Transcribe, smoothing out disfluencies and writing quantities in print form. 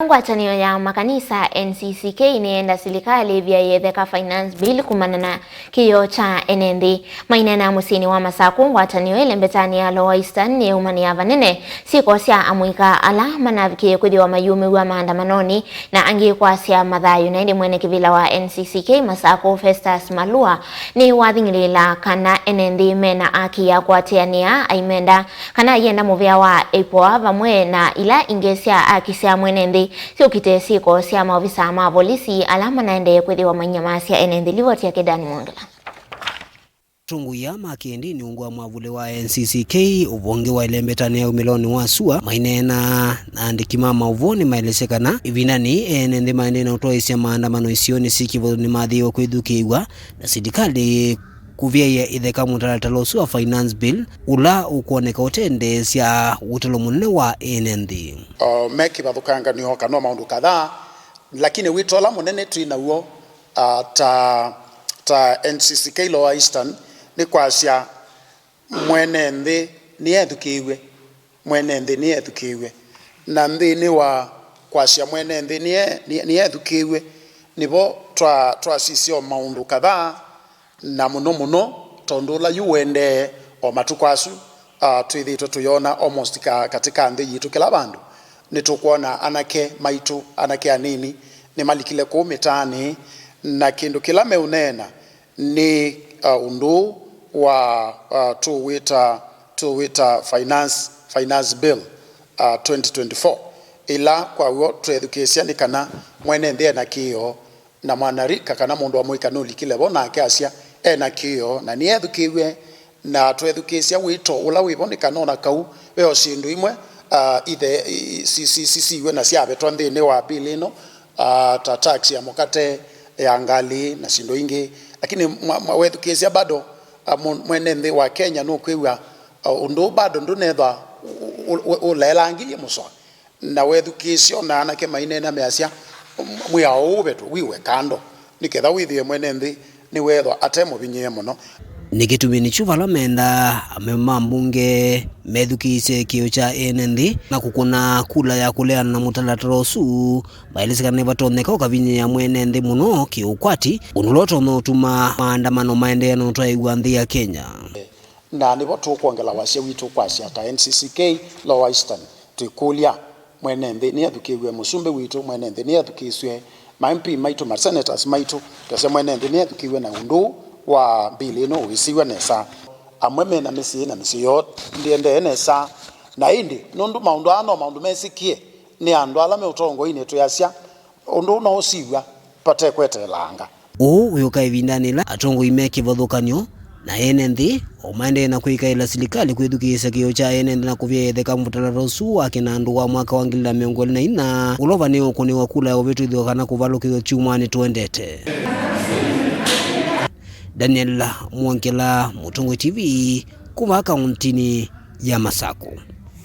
Ngwatanio ya makanisa NCCK nienda serikali vya yetheka finance bill kumanana kiyo cha NND mainena musini wa masaku ngwatanio ile mbetani ya Lower Eastern ni umani ya vanene siko sia amwika ala manaviki kudi wa mayumi wa maandamanoni na angi kwa sia madhayo na mwene kivila wa NCCK masaku Festus Malua ni wathingilila kana NND mena aki ya kuatiania aimenda kana yenda muvia wa epoa vamwe na ila ingesia akisia mwenendi sio kitesiko sia maofisa ma polisi alama naende kwethiwa manyamasia NND livoti ya Kedani Mwangala. Tungu ya makiendi ni ungwa mwavule wa NCCK uvonge wa ilembetani ya umiloni wa sua mainena na andikimama uvoni mailesekana ivinani NND mainena utoa maandamano isioni sikivo ni madhiwa kuidhukiwa na serikali kuvia itheka mutaratalo wa finance bill ula ukuoneka utende sia utalo munene wa NND. Meki bathukanga ni hoka no maundu kadhaa lakini witola munene twina uo ta NCCK Lower Eastern ni kwasia mwene nthi ni ethukiwe na nthi ni wa kwasia mwene nthi ni ethukiwe nibo twa sisio maundu kadhaa na muno tondula yuende o matukwasu twithitwe tuyona almost katika nthi yitu kila bandu nitukuona anake maitu anake anini ni malikile ku mitani na kindu kila meunena ni undu wa tuwita finance bill 2024 ila kwa uo twethukesia ni kana mwene nthi na kiyo na mwanarika kana mundu wa muikano likile bona akasia ena kiyo na ni ethukiwe na twethukesia wito ula wibonekana na kau weo sindu imwe ithe sisiwe na siabetwa nthini wa bill ino ta tax ya mukate ya ngali na sindu ingi lakini wethukesia bado mwene nthi wa Kenya no kwiwa undu bado ndunetha ulelangiye muswa na wethukesio na anake mainena measia mwiao ubetu wiwe kando niketha withie mwene nthi ni wethwa atemo binyie muno nikitumini chuvala menda amemambunge methukise kiyo cha NND na kukuna kula ya kuleana na mutalataro su bailesekana batoneka ukavinye ya mwene nthi muno kiukwati unuloto no tuma maandamano maendeano twaigwa nthi ya Kenya na nibo tukuongela wasia witu kwasia ta NCCK Lower Eastern tukulia mwene nthi ni athukiwe musumbe witu mwene nthi ni athukiswe MP maitu ma senators maitu tose mwene nthi ni athukiwe na undu wa bill ino wisiwe nesa amwe mena misi yo ndiende nesa na indi nundu maundu mesikie ni andu ala me utongo ine tuyasia undu no usiwa pate kwetelanga uyuka ivindanila atongo imeki vathukanyo na NND omaende na kuikaila serikali kwithukisa kiyo cha NND na kuvia etheka mutalataro su akinandu wa mwaka wa 2024 ulova ni ukuniwa kula ya vitu ithokana kuvalukithwa chumani tuendete. Daniel Mwangala, Mutungu TV, kuma kauntini ya Masako.